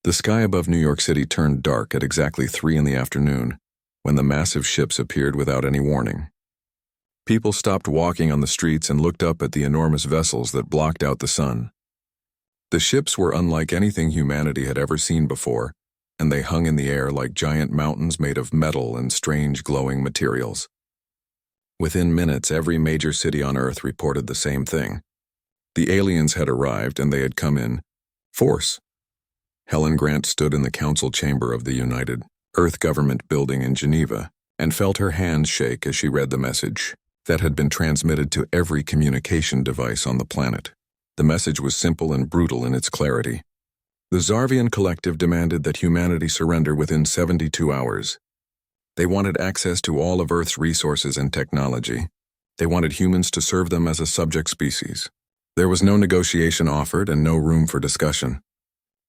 The sky above New York City turned dark at exactly 3 in the afternoon, when the massive ships appeared without any warning. People stopped walking on the streets and looked up at the enormous vessels that blocked out the sun. The ships were unlike anything humanity had ever seen before, and they hung in the air like giant mountains made of metal and strange glowing materials. Within minutes, every major city on Earth reported the same thing. The aliens had arrived, and they had come in force. Helen Grant stood in the council chamber of the United Earth Government building in Geneva and felt her hands shake as she read the message that had been transmitted to every communication device on the planet. The message was simple and brutal in its clarity. The Zarvian Collective demanded that humanity surrender within 72 hours. They wanted access to all of Earth's resources and technology. They wanted humans to serve them as a subject species. There was no negotiation offered and no room for discussion.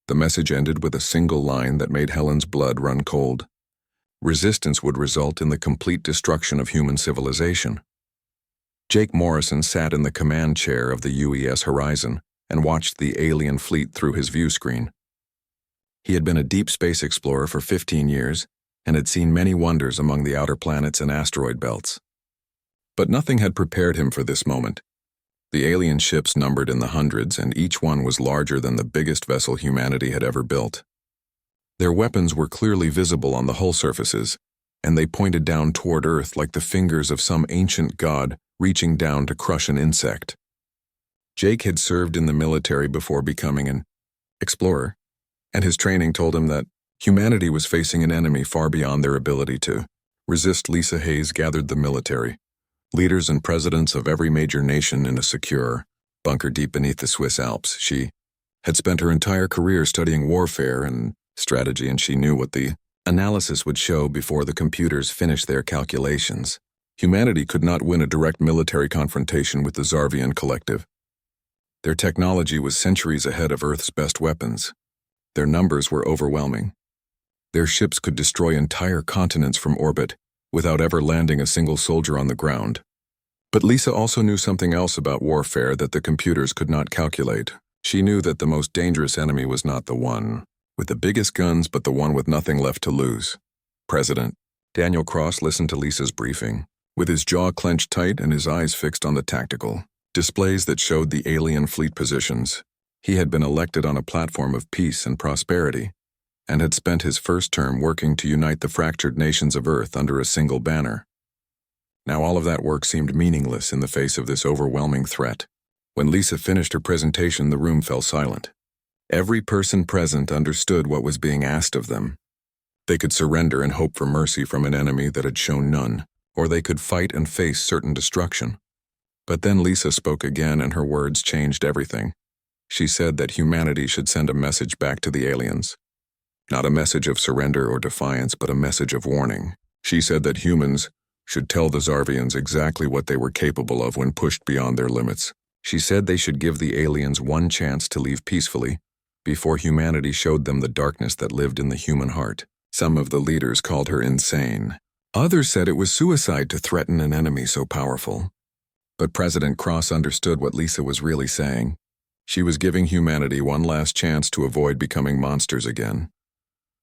The message ended with a single line that made Helen's blood run cold. Resistance would result in the complete destruction of human civilization. Jake Morrison sat in the command chair of the UES Horizon and watched the alien fleet through his view screen. He had been a deep space explorer for 15 years and had seen many wonders among the outer planets and asteroid belts. But nothing had prepared him for this moment. The alien ships numbered in the hundreds, and each one was larger than the biggest vessel humanity had ever built. Their weapons were clearly visible on the hull surfaces, and they pointed down toward Earth like the fingers of some ancient god reaching down to crush an insect. Jake had served in the military before becoming an explorer, and his training told him that humanity was facing an enemy far beyond their ability to resist. Lisa Hayes gathered the military, leaders and presidents of every major nation in a secure bunker deep beneath the Swiss Alps. She had spent her entire career studying warfare and strategy, and she knew what the analysis would show before the computers finished their calculations. Humanity could not win a direct military confrontation with the Zarvian Collective. Their technology was centuries ahead of Earth's best weapons. Their numbers were overwhelming. Their ships could destroy entire continents from orbit without ever landing a single soldier on the ground. But Lisa also knew something else about warfare that the computers could not calculate. She knew that the most dangerous enemy was not the one with the biggest guns, but the one with nothing left to lose. President Daniel Cross listened to Lisa's briefing, with his jaw clenched tight and his eyes fixed on the tactical displays that showed the alien fleet positions. He had been elected on a platform of peace and prosperity, and had spent his first term working to unite the fractured nations of Earth under a single banner. Now all of that work seemed meaningless in the face of this overwhelming threat. When Lisa finished her presentation, the room fell silent. Every person present understood what was being asked of them. They could surrender and hope for mercy from an enemy that had shown none, or they could fight and face certain destruction. But then Lisa spoke again, and her words changed everything. She said that humanity should send a message back to the aliens. Not a message of surrender or defiance, but a message of warning. She said that humans should tell the Zarvians exactly what they were capable of when pushed beyond their limits. She said they should give the aliens one chance to leave peacefully before humanity showed them the darkness that lived in the human heart. Some of the leaders called her insane. Others said it was suicide to threaten an enemy so powerful. But President Cross understood what Lisa was really saying. She was giving humanity one last chance to avoid becoming monsters again.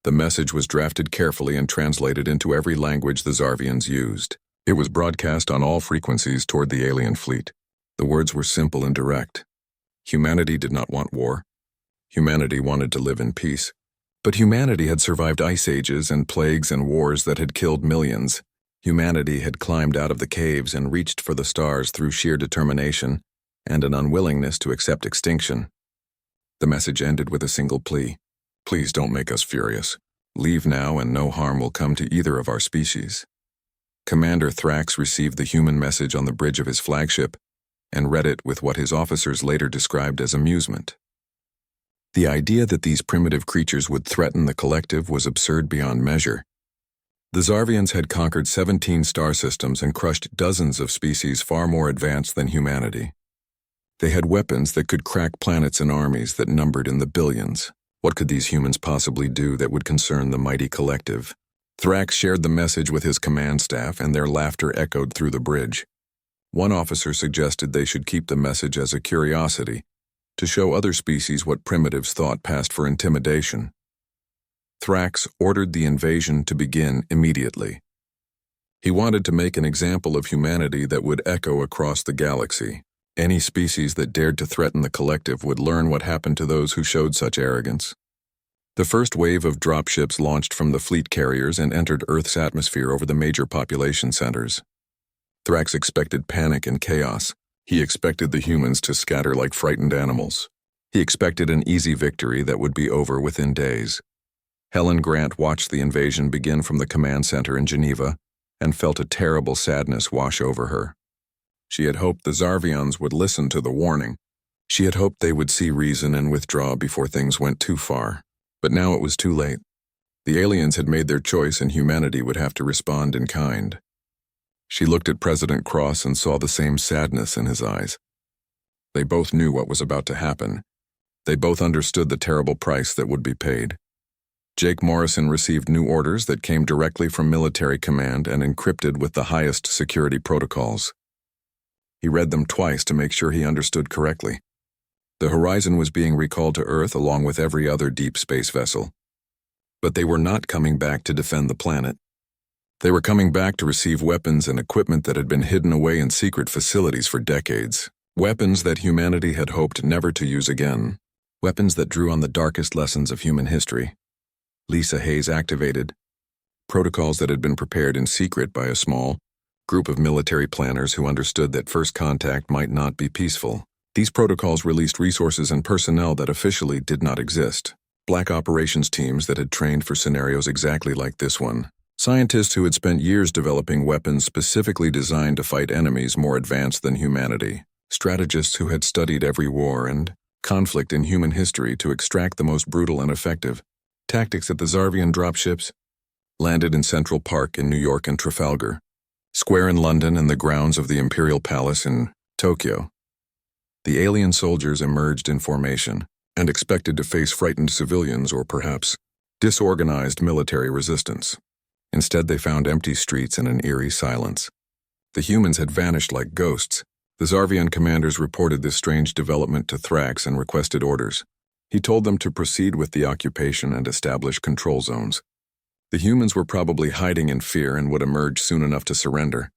The message was drafted carefully and translated into every language the Zarvians used. It was broadcast on all frequencies toward the alien fleet. The words were simple and direct. Humanity did not want war. Humanity wanted to live in peace. But humanity had survived ice ages and plagues and wars that had killed millions. Humanity had climbed out of the caves and reached for the stars through sheer determination and an unwillingness to accept extinction. The message ended with a single plea. Please don't make us furious. Leave now and no harm will come to either of our species. Commander Thrax received the human message on the bridge of his flagship and read it with what his officers later described as amusement. The idea that these primitive creatures would threaten the collective was absurd beyond measure. The Zarvians had conquered 17 star systems and crushed dozens of species far more advanced than humanity. They had weapons that could crack planets and armies that numbered in the billions. What could these humans possibly do that would concern the mighty collective? Thrax shared the message with his command staff, and their laughter echoed through the bridge. One officer suggested they should keep the message as a curiosity, to show other species what primitives thought passed for intimidation. Thrax ordered the invasion to begin immediately. He wanted to make an example of humanity that would echo across the galaxy. Any species that dared to threaten the collective would learn what happened to those who showed such arrogance. The first wave of dropships launched from the fleet carriers and entered Earth's atmosphere over the major population centers. Thrax expected panic and chaos. He expected the humans to scatter like frightened animals. He expected an easy victory that would be over within days. Helen Grant watched the invasion begin from the command center in Geneva and felt a terrible sadness wash over her. She had hoped the Zarvians would listen to the warning. She had hoped they would see reason and withdraw before things went too far. But now it was too late. The aliens had made their choice and humanity would have to respond in kind. She looked at President Cross and saw the same sadness in his eyes. They both knew what was about to happen. They both understood the terrible price that would be paid. Jake Morrison received new orders that came directly from military command and encrypted with the highest security protocols. He read them twice to make sure he understood correctly. The Horizon was being recalled to Earth along with every other deep space vessel. But they were not coming back to defend the planet. They were coming back to receive weapons and equipment that had been hidden away in secret facilities for decades. Weapons that humanity had hoped never to use again. Weapons that drew on the darkest lessons of human history. Lisa Hayes activated protocols that had been prepared in secret by a small group of military planners who understood that first contact might not be peaceful. These protocols released resources and personnel that officially did not exist. Black operations teams that had trained for scenarios exactly like this one. Scientists who had spent years developing weapons specifically designed to fight enemies more advanced than humanity. Strategists who had studied every war and conflict in human history to extract the most brutal and effective tactics at the Zarvian dropships. Landed in Central Park in New York and Trafalgar Square in London and the grounds of the Imperial Palace in Tokyo. The alien soldiers emerged in formation and expected to face frightened civilians or perhaps disorganized military resistance. Instead, they found empty streets and an eerie silence. The humans had vanished like ghosts. The Zarvian commanders reported this strange development to Thrax and requested orders. He told them to proceed with the occupation and establish control zones. The humans were probably hiding in fear and would emerge soon enough to surrender.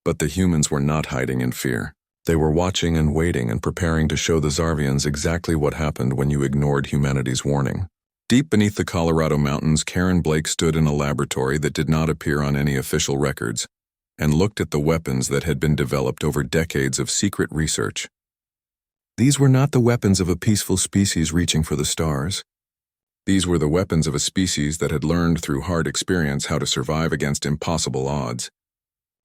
But the humans were not hiding in fear. They were watching and waiting and preparing to show the Zarvians exactly what happened when you ignored humanity's warning. Deep beneath the Colorado mountains, Karen Blake stood in a laboratory that did not appear on any official records and looked at the weapons that had been developed over decades of secret research. These were not the weapons of a peaceful species reaching for the stars. These were the weapons of a species that had learned through hard experience how to survive against impossible odds.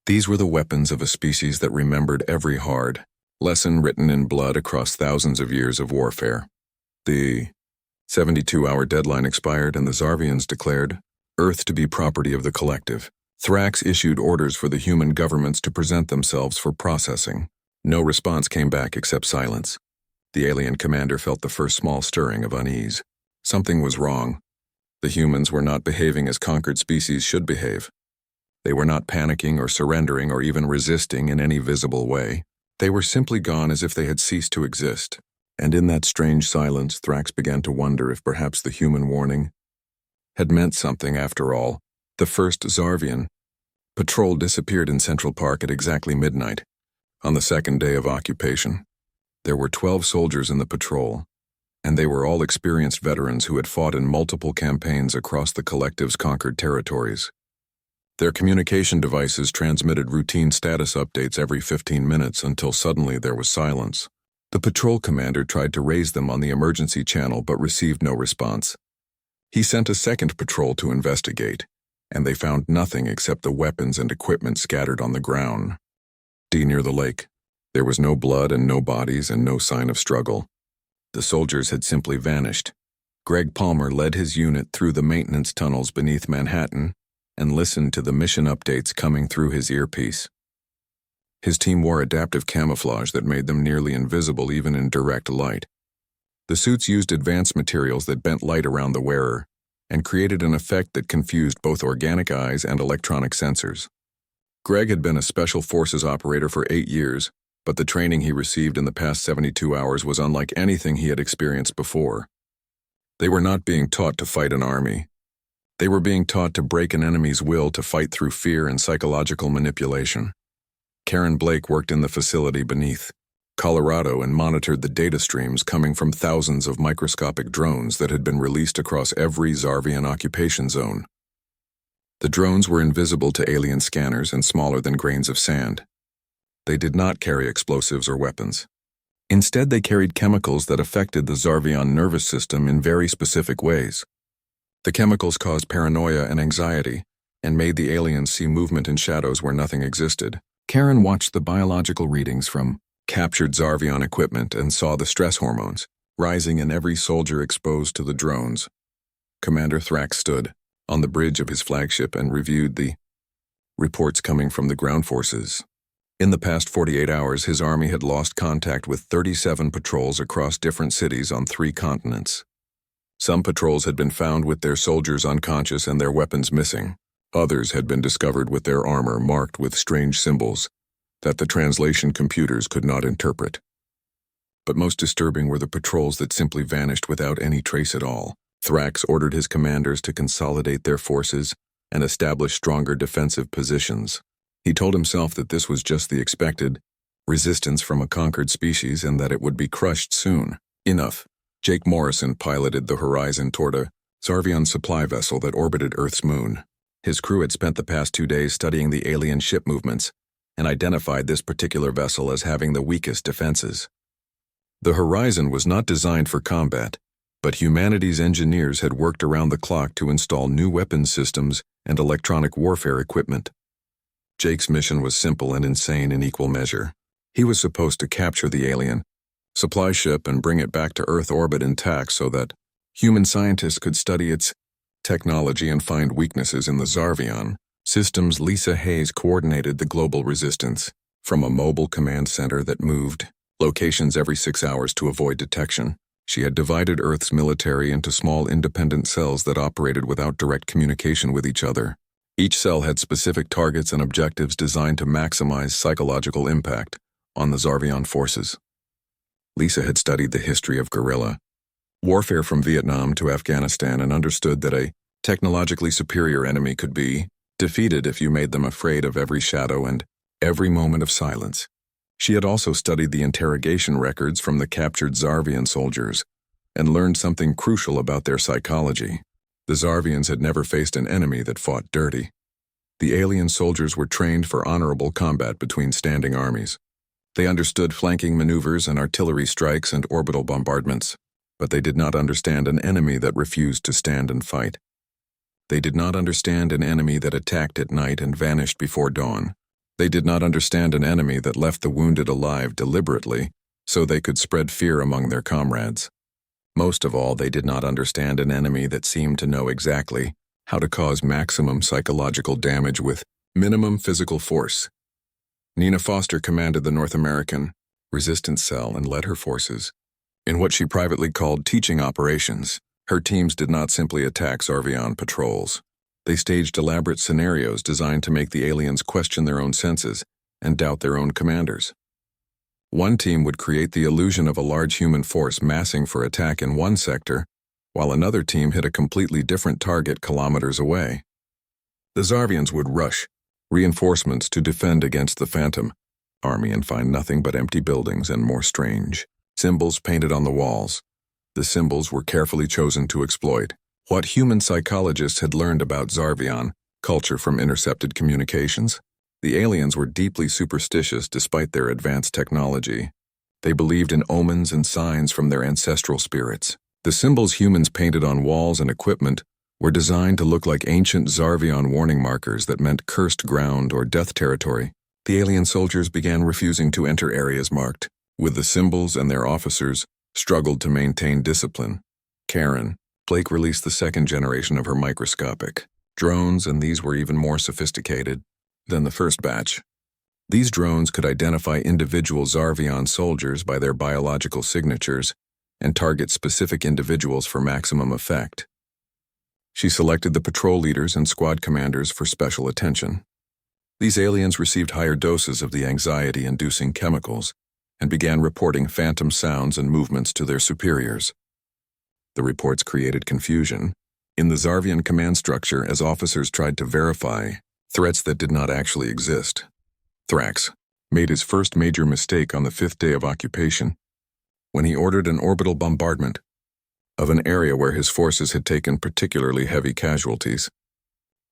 These were the weapons of a species that remembered every hard lesson written in blood across thousands of years of warfare. The 72-hour deadline expired and the Zarvians declared Earth to be property of the collective. Thrax issued orders for the human governments to present themselves for processing. No response came back except silence. The alien commander felt the first small stirring of unease. Something was wrong. The humans were not behaving as conquered species should behave. They were not panicking or surrendering or even resisting in any visible way. They were simply gone as if they had ceased to exist. And in that strange silence, Thrax began to wonder if perhaps the human warning had meant something after all. The first Zarvian patrol disappeared in Central Park at exactly midnight. On the second day of occupation, there were 12 soldiers in the patrol, and they were all experienced veterans who had fought in multiple campaigns across the collective's conquered territories. Their communication devices transmitted routine status updates every 15 minutes until suddenly there was silence. The patrol commander tried to raise them on the emergency channel but received no response. He sent a second patrol to investigate, and they found nothing except the weapons and equipment scattered on the ground. Near the lake, there was no blood and no bodies and no sign of struggle. The soldiers had simply vanished. Greg Palmer led his unit through the maintenance tunnels beneath Manhattan and listened to the mission updates coming through his earpiece. His team wore adaptive camouflage that made them nearly invisible even in direct light. The suits used advanced materials that bent light around the wearer and created an effect that confused both organic eyes and electronic sensors. Greg had been a special forces operator for 8 years, but the training he received in the past 72 hours was unlike anything he had experienced before. They were not being taught to fight an army. They were being taught to break an enemy's will to fight through fear and psychological manipulation. Karen Blake worked in the facility beneath Colorado and monitored the data streams coming from thousands of microscopic drones that had been released across every Zarvian occupation zone. The drones were invisible to alien scanners and smaller than grains of sand. They did not carry explosives or weapons. Instead, they carried chemicals that affected the Zarvian nervous system in very specific ways. The chemicals caused paranoia and anxiety, and made the aliens see movement in shadows where nothing existed. Karen watched the biological readings from captured Zarvian equipment and saw the stress hormones rising in every soldier exposed to the drones. Commander Thrax stood on the bridge of his flagship and reviewed the reports coming from the ground forces. In the past 48 hours, his army had lost contact with 37 patrols across different cities on 3 continents. Some patrols had been found with their soldiers unconscious and their weapons missing. Others had been discovered with their armor marked with strange symbols that the translation computers could not interpret. But most disturbing were the patrols that simply vanished without any trace at all. Thrax ordered his commanders to consolidate their forces and establish stronger defensive positions. He told himself that this was just the expected resistance from a conquered species and that it would be crushed soon. Enough. Jake Morrison piloted the Horizon toward a Zarvian supply vessel that orbited Earth's moon. His crew had spent the past 2 days studying the alien ship movements and identified this particular vessel as having the weakest defenses. The Horizon was not designed for combat, but humanity's engineers had worked around the clock to install new weapons systems and electronic warfare equipment. Jake's mission was simple and insane in equal measure. He was supposed to capture the alien supply ship and bring it back to Earth orbit intact so that human scientists could study its technology and find weaknesses in the Zarvian systems. Lisa Hayes coordinated the global resistance from a mobile command center that moved locations every 6 hours to avoid detection. She had divided Earth's military into small independent cells that operated without direct communication with each other. Each cell had specific targets and objectives designed to maximize psychological impact on the Zarvian forces. Lisa had studied the history of guerrilla warfare from Vietnam to Afghanistan and understood that a technologically superior enemy could be defeated if you made them afraid of every shadow and every moment of silence. She had also studied the interrogation records from the captured Zarvian soldiers and learned something crucial about their psychology. The Zarvians had never faced an enemy that fought dirty. The alien soldiers were trained for honorable combat between standing armies. They understood flanking maneuvers and artillery strikes and orbital bombardments, but they did not understand an enemy that refused to stand and fight. They did not understand an enemy that attacked at night and vanished before dawn. They did not understand an enemy that left the wounded alive deliberately so they could spread fear among their comrades. Most of all, they did not understand an enemy that seemed to know exactly how to cause maximum psychological damage with minimum physical force. Nina Foster commanded the North American resistance cell and led her forces in what she privately called teaching operations. Her teams did not simply attack Zarvian patrols. They staged elaborate scenarios designed to make the aliens question their own senses and doubt their own commanders. One team would create the illusion of a large human force massing for attack in one sector, while another team hit a completely different target kilometers away. The Zarvians would rush reinforcements to defend against the Phantom army and find nothing but empty buildings and more strange symbols painted on the walls. The symbols were carefully chosen to exploit what human psychologists had learned about Zarvian culture from intercepted communications. The aliens were deeply superstitious despite their advanced technology. They believed in omens and signs from their ancestral spirits. The symbols humans painted on walls and equipment were designed to look like ancient Zarvian warning markers that meant cursed ground or death territory. The alien soldiers began refusing to enter areas marked with the symbols, and their officers struggled to maintain discipline. Karen Blake released the second generation of her microscopic drones, and these were even more sophisticated than the first batch. These drones could identify individual Zarvian soldiers by their biological signatures and target specific individuals for maximum effect. She selected the patrol leaders and squad commanders for special attention. These aliens received higher doses of the anxiety-inducing chemicals and began reporting phantom sounds and movements to their superiors. The reports created confusion in the Zarvian command structure as officers tried to verify threats that did not actually exist. Thrax made his first major mistake on the 5th day of occupation when he ordered an orbital bombardment of an area where his forces had taken particularly heavy casualties.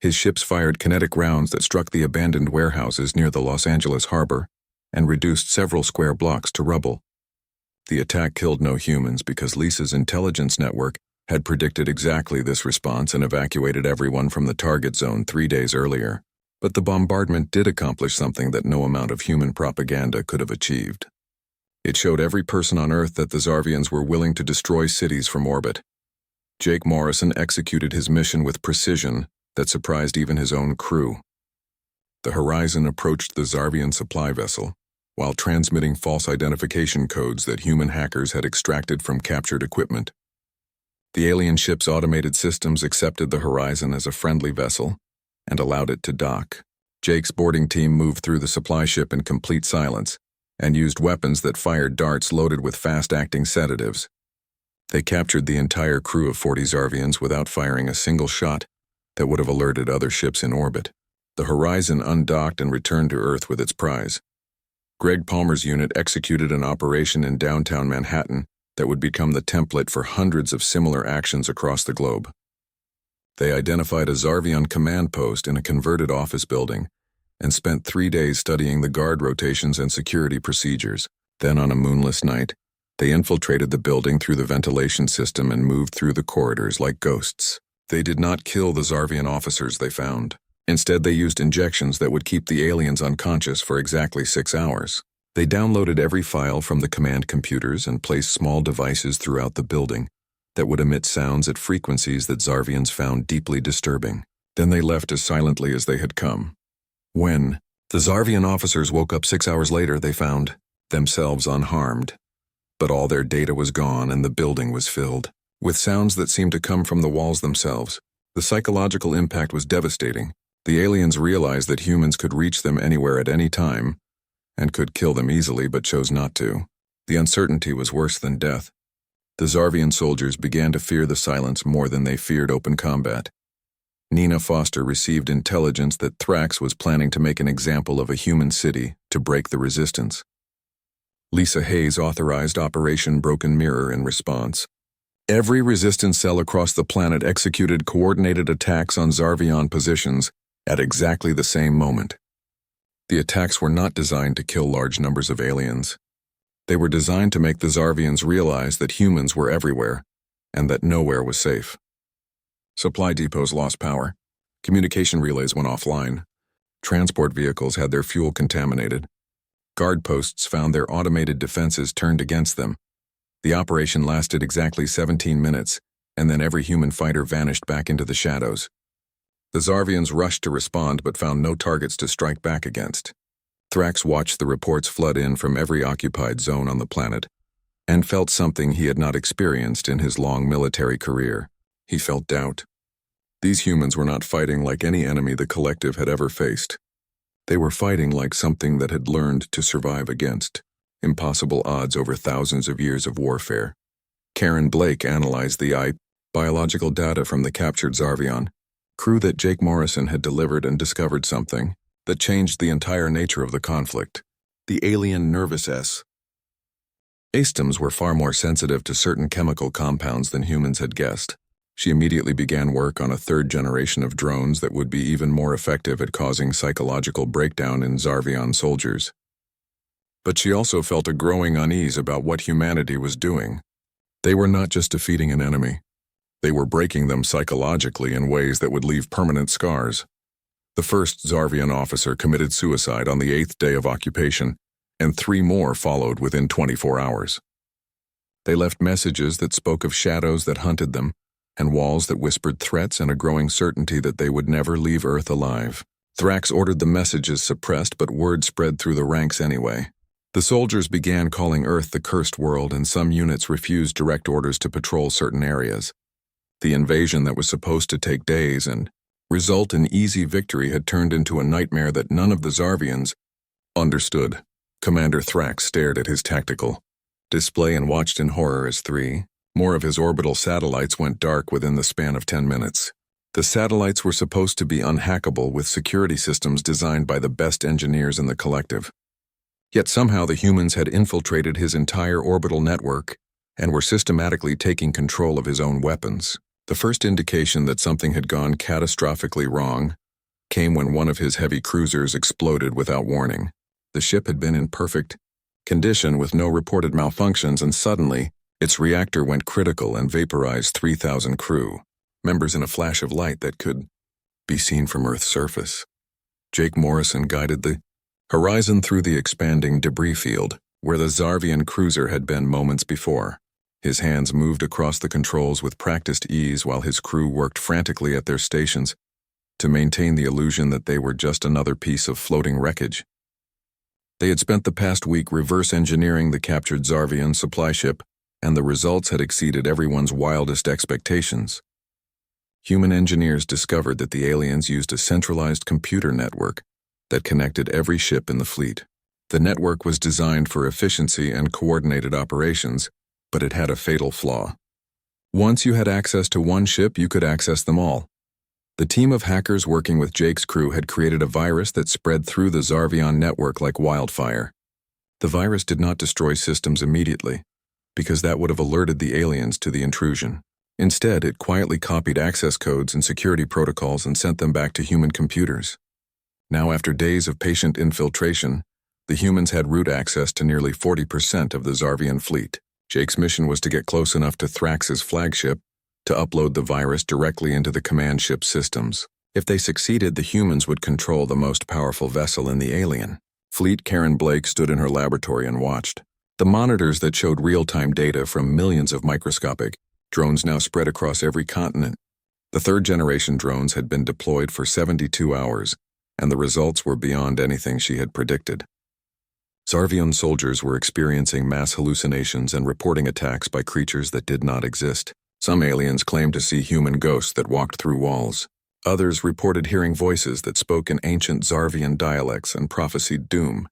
His ships fired kinetic rounds that struck the abandoned warehouses near the Los Angeles harbor and reduced several square blocks to rubble. The attack killed no humans because Lisa's intelligence network had predicted exactly this response and evacuated everyone from the target zone 3 days earlier. But the bombardment did accomplish something that no amount of human propaganda could have achieved. It showed every person on Earth that the Zarvians were willing to destroy cities from orbit. Jake Morrison executed his mission with precision that surprised even his own crew. The Horizon approached the Zarvian supply vessel while transmitting false identification codes that human hackers had extracted from captured equipment. The alien ship's automated systems accepted the Horizon as a friendly vessel and allowed it to dock. Jake's boarding team moved through the supply ship in complete silence and used weapons that fired darts loaded with fast-acting sedatives. They captured the entire crew of 40 Zarvians without firing a single shot that would have alerted other ships in orbit. The Horizon undocked and returned to Earth with its prize. Greg Palmer's unit executed an operation in downtown Manhattan that would become the template for hundreds of similar actions across the globe. They identified a Zarvian command post in a converted office building and spent 3 days studying the guard rotations and security procedures. Then, on a moonless night, they infiltrated the building through the ventilation system and moved through the corridors like ghosts. They did not kill the Zarvian officers they found. Instead, they used injections that would keep the aliens unconscious for exactly 6 hours. They downloaded every file from the command computers and placed small devices throughout the building that would emit sounds at frequencies that Zarvians found deeply disturbing. Then they left as silently as they had come. When the Zarvian officers woke up 6 hours later, they found themselves unharmed. But all their data was gone and the building was filled with sounds that seemed to come from the walls themselves. The psychological impact was devastating. The aliens realized that humans could reach them anywhere at any time and could kill them easily but chose not to. The uncertainty was worse than death. The Zarvian soldiers began to fear the silence more than they feared open combat. Nina Foster received intelligence that Thrax was planning to make an example of a human city to break the resistance. Lisa Hayes authorized Operation Broken Mirror in response. Every resistance cell across the planet executed coordinated attacks on Zarvian positions at exactly the same moment. The attacks were not designed to kill large numbers of aliens. They were designed to make the Zarvians realize that humans were everywhere and that nowhere was safe. Supply depots lost power. Communication relays went offline. Transport vehicles had their fuel contaminated. Guard posts found their automated defenses turned against them. The operation lasted exactly 17 minutes, and then every human fighter vanished back into the shadows. The Zarvians rushed to respond but found no targets to strike back against. Thrax watched the reports flood in from every occupied zone on the planet and felt something he had not experienced in his long military career. He felt doubt. These humans were not fighting like any enemy the collective had ever faced. They were fighting like something that had learned to survive against impossible odds over thousands of years of warfare. Karen Blake analyzed the biological data from the captured Zarvian crew that Jake Morrison had delivered and discovered something that changed the entire nature of the conflict. The alien nervous systems were far more sensitive to certain chemical compounds than humans had guessed. She immediately began work on a 3rd generation of drones that would be even more effective at causing psychological breakdown in Zarvian soldiers. But she also felt a growing unease about what humanity was doing. They were not just defeating an enemy. They were breaking them psychologically in ways that would leave permanent scars. The first Zarvian officer committed suicide on the 8th day of occupation, and 3 more followed within 24 hours. They left messages that spoke of shadows that hunted them, and walls that whispered threats and a growing certainty that they would never leave Earth alive. Thrax ordered the messages suppressed, but word spread through the ranks anyway. The soldiers began calling Earth the cursed world, and some units refused direct orders to patrol certain areas. The invasion that was supposed to take days and result in easy victory had turned into a nightmare that none of the Zarvians understood. Commander Thrax stared at his tactical display and watched in horror as 3 More of his orbital satellites went dark within the span of 10 minutes. The satellites were supposed to be unhackable with security systems designed by the best engineers in the collective. Yet somehow the humans had infiltrated his entire orbital network and were systematically taking control of his own weapons. The first indication that something had gone catastrophically wrong came when one of his heavy cruisers exploded without warning. The ship had been in perfect condition with no reported malfunctions, and suddenly, its reactor went critical and vaporized 3,000 crew members in a flash of light that could be seen from Earth's surface. Jake Morrison guided the horizon through the expanding debris field, where the Zarvian cruiser had been moments before. His hands moved across the controls with practiced ease while his crew worked frantically at their stations to maintain the illusion that they were just another piece of floating wreckage. They had spent the past week reverse engineering the captured Zarvian supply ship, and the results had exceeded everyone's wildest expectations. Human engineers discovered that the aliens used a centralized computer network that connected every ship in the fleet. The network was designed for efficiency and coordinated operations, but it had a fatal flaw. Once you had access to one ship, you could access them all. The team of hackers working with Jake's crew had created a virus that spread through the Zarvian network like wildfire. The virus did not destroy systems immediately, because that would have alerted the aliens to the intrusion. Instead, it quietly copied access codes and security protocols and sent them back to human computers. Now, after days of patient infiltration, the humans had root access to nearly 40% of the Zarvian fleet. Jake's mission was to get close enough to Thrax's flagship to upload the virus directly into the command ship systems. If they succeeded, the humans would control the most powerful vessel in the alien fleet. Karen Blake stood in her laboratory and watched. The monitors that showed real-time data from millions of microscopic drones now spread across every continent. The third-generation drones had been deployed for 72 hours, and the results were beyond anything she had predicted. Zarvian soldiers were experiencing mass hallucinations and reporting attacks by creatures that did not exist. Some aliens claimed to see human ghosts that walked through walls. Others reported hearing voices that spoke in ancient Zarvian dialects and prophesied doom.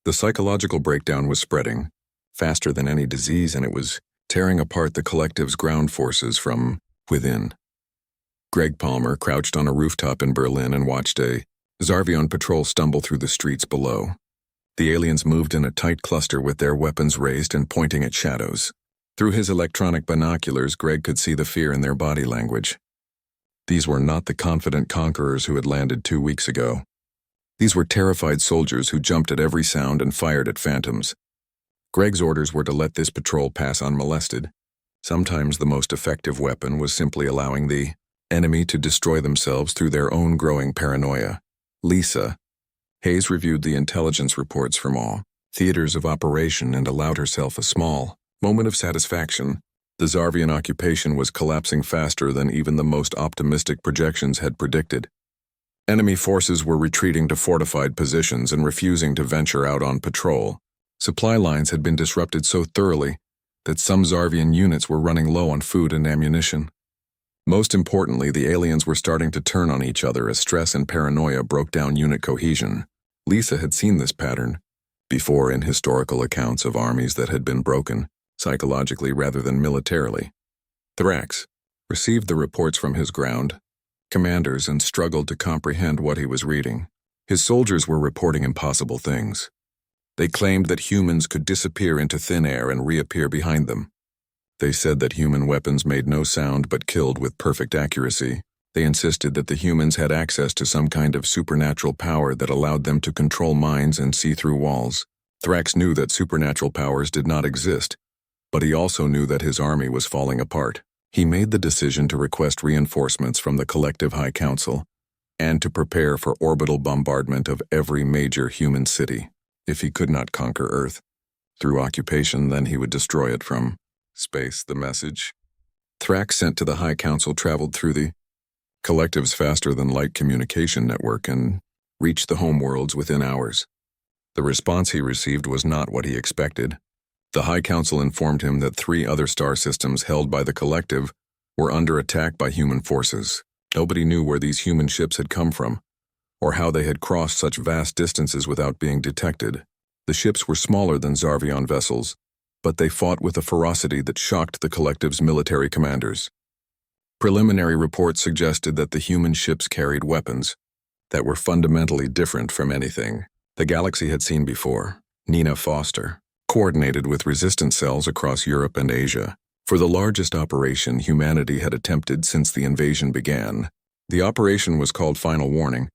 The psychological breakdown was spreading, faster than any disease, and it was tearing apart the collective's ground forces from within. Greg Palmer crouched on a rooftop in Berlin and watched a Zarvian patrol stumble through the streets below. The aliens moved in a tight cluster with their weapons raised and pointing at shadows. Through his electronic binoculars, Greg could see the fear in their body language. These were not the confident conquerors who had landed 2 weeks ago. These were terrified soldiers who jumped at every sound and fired at phantoms. Greg's orders were to let this patrol pass unmolested. Sometimes the most effective weapon was simply allowing the enemy to destroy themselves through their own growing paranoia. Lisa Hayes reviewed the intelligence reports from all theaters of operation and allowed herself a small moment of satisfaction. The Zarvian occupation was collapsing faster than even the most optimistic projections had predicted. Enemy forces were retreating to fortified positions and refusing to venture out on patrol. Supply lines had been disrupted so thoroughly that some Zarvian units were running low on food and ammunition. Most importantly, the aliens were starting to turn on each other as stress and paranoia broke down unit cohesion. Lisa had seen this pattern before in historical accounts of armies that had been broken, psychologically rather than militarily. Thrax received the reports from his ground commanders and struggled to comprehend what he was reading. His soldiers were reporting impossible things. They claimed that humans could disappear into thin air and reappear behind them. They said that human weapons made no sound but killed with perfect accuracy. They insisted that the humans had access to some kind of supernatural power that allowed them to control minds and see through walls. Thrax knew that supernatural powers did not exist, but he also knew that his army was falling apart. He made the decision to request reinforcements from the Collective High Council and to prepare for orbital bombardment of every major human city. If he could not conquer Earth through occupation, then he would destroy it from space. The message Thrax sent to the High Council traveled through the Collective's faster-than-light communication network and reached the homeworlds within hours. The response he received was not what he expected. The High Council informed him that 3 other star systems held by the Collective were under attack by human forces. Nobody knew where these human ships had come from, or how they had crossed such vast distances without being detected. The ships were smaller than Zarvian vessels, but they fought with a ferocity that shocked the collective's military commanders. Preliminary reports suggested that the human ships carried weapons that were fundamentally different from anything the galaxy had seen before. Nina Foster coordinated with resistance cells across Europe and Asia for the largest operation humanity had attempted since the invasion began. The operation was called Final Warning,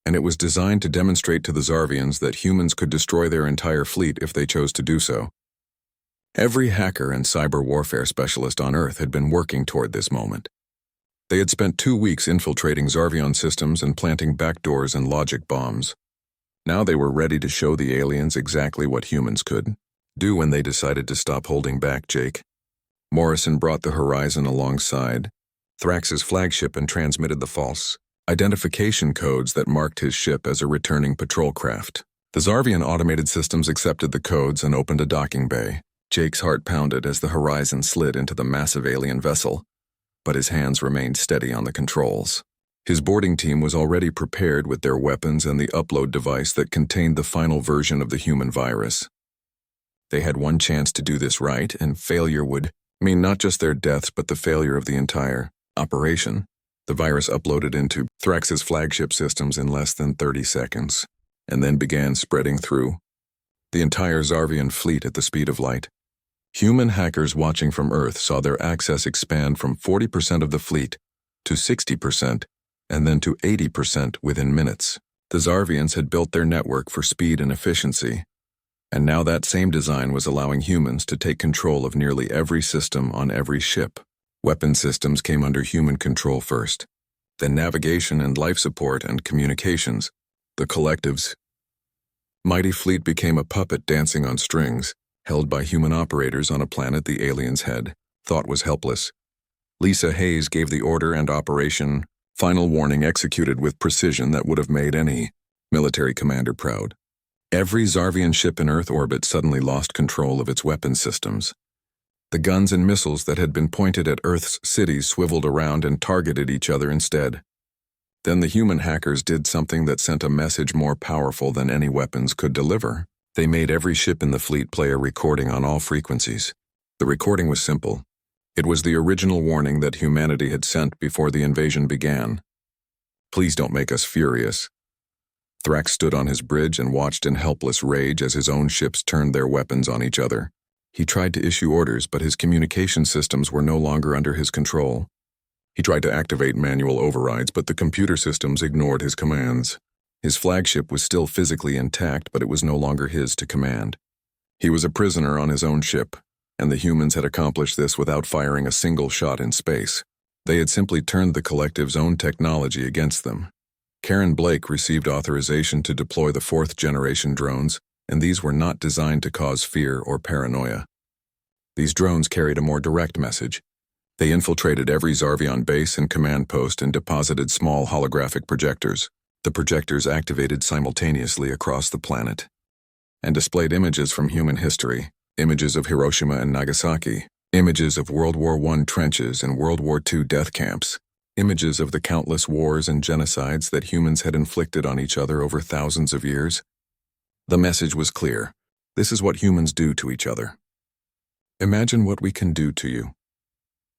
and it was designed to demonstrate to the Zarvians that humans could destroy their entire fleet if they chose to do so. Every hacker and cyber warfare specialist on Earth had been working toward this moment. They had spent 2 weeks infiltrating Zarvian systems and planting backdoors and logic bombs. Now they were ready to show the aliens exactly what humans could do when they decided to stop holding back. Jake Morrison brought the Horizon alongside Thrax's flagship and transmitted the false identification codes that marked his ship as a returning patrol craft. The Zarvian automated systems accepted the codes and opened a docking bay. Jake's heart pounded as the Horizon slid into the massive alien vessel, but his hands remained steady on the controls. His boarding team was already prepared with their weapons and the upload device that contained the final version of the human virus. They had one chance to do this right, and failure would mean not just their deaths but the failure of the entire operation. The virus uploaded into Thrax's flagship systems in less than 30 seconds, and then began spreading through the entire Zarvian fleet at the speed of light. Human hackers watching from Earth saw their access expand from 40% of the fleet to 60% and then to 80% within minutes. The Zarvians had built their network for speed and efficiency, and now that same design was allowing humans to take control of nearly every system on every ship. Weapon systems came under human control first, then navigation and life support and communications. The collective's mighty fleet became a puppet dancing on strings, held by human operators on a planet the aliens had thought was helpless. Lisa Hayes gave the order, and Operation Final Warning executed with precision that would have made any military commander proud. Every Zarvian ship in Earth orbit suddenly lost control of its weapons systems. The guns and missiles that had been pointed at Earth's cities swiveled around and targeted each other instead. Then the human hackers did something that sent a message more powerful than any weapons could deliver. They made every ship in the fleet play a recording on all frequencies. The recording was simple. It was the original warning that humanity had sent before the invasion began. "Please don't make us furious." Thrax stood on his bridge and watched in helpless rage as his own ships turned their weapons on each other. He tried to issue orders, but his communication systems were no longer under his control. He tried to activate manual overrides, but the computer systems ignored his commands. His flagship was still physically intact, but it was no longer his to command. He was a prisoner on his own ship, and the humans had accomplished this without firing a single shot in space. They had simply turned the collective's own technology against them. Karen Blake received authorization to deploy the 4th-generation drones, and these were not designed to cause fear or paranoia. These drones carried a more direct message. They infiltrated every Zarvian base and command post and deposited small holographic projectors. The projectors activated simultaneously across the planet and displayed images from human history, images of Hiroshima and Nagasaki, images of World War I trenches and World War II death camps, images of the countless wars and genocides that humans had inflicted on each other over thousands of years. The message was clear. This is what humans do to each other. Imagine what we can do to you.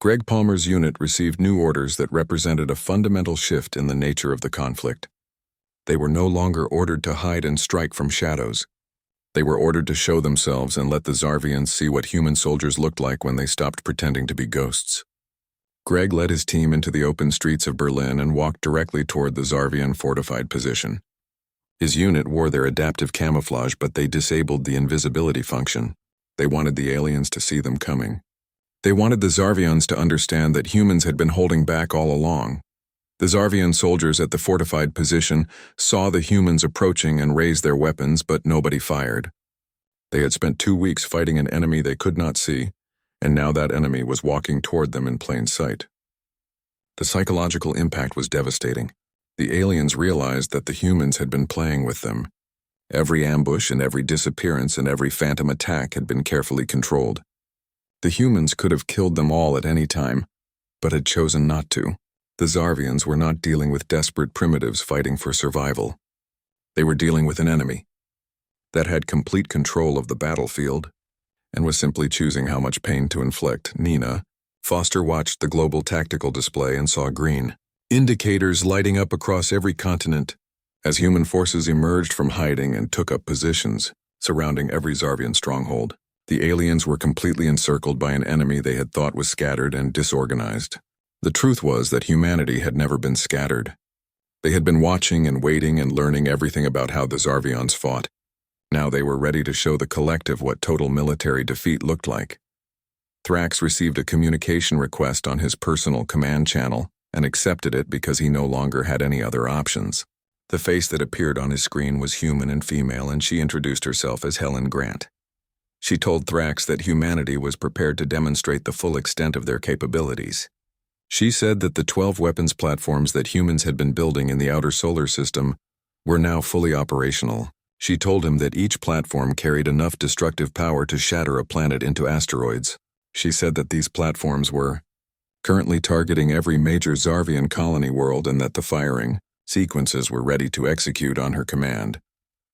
Greg Palmer's unit received new orders that represented a fundamental shift in the nature of the conflict. They were no longer ordered to hide and strike from shadows. They were ordered to show themselves and let the Zarvians see what human soldiers looked like when they stopped pretending to be ghosts. Greg led his team into the open streets of Berlin and walked directly toward the Zarvian fortified position. His unit wore their adaptive camouflage, but they disabled the invisibility function. They wanted the aliens to see them coming. They wanted the Zarvians to understand that humans had been holding back all along. The Zarvian soldiers at the fortified position saw the humans approaching and raised their weapons, but nobody fired. They had spent 2 weeks fighting an enemy they could not see, and now that enemy was walking toward them in plain sight. The psychological impact was devastating. The aliens realized that the humans had been playing with them. Every ambush and every disappearance and every phantom attack had been carefully controlled. The humans could have killed them all at any time, but had chosen not to. The Zarvians were not dealing with desperate primitives fighting for survival. They were dealing with an enemy that had complete control of the battlefield and was simply choosing how much pain to inflict. Nina, Foster watched the global tactical display and saw green indicators lighting up across every continent as human forces emerged from hiding and took up positions surrounding every Zarvian stronghold. The aliens were completely encircled by an enemy they had thought was scattered and disorganized. The truth was that humanity had never been scattered. They had been watching and waiting and learning everything about how the Zarvians fought. Now they were ready to show the collective what total military defeat looked like. Thrax received a communication request on his personal command channel and accepted it because he no longer had any other options. The face that appeared on his screen was human and female, and she introduced herself as Helen Grant. She told Thrax that humanity was prepared to demonstrate the full extent of their capabilities. She said that the 12 weapons platforms that humans had been building in the outer solar system were now fully operational. She told him that each platform carried enough destructive power to shatter a planet into asteroids. She said that these platforms were currently targeting every major Zarvian colony world and that the firing sequences were ready to execute on her command.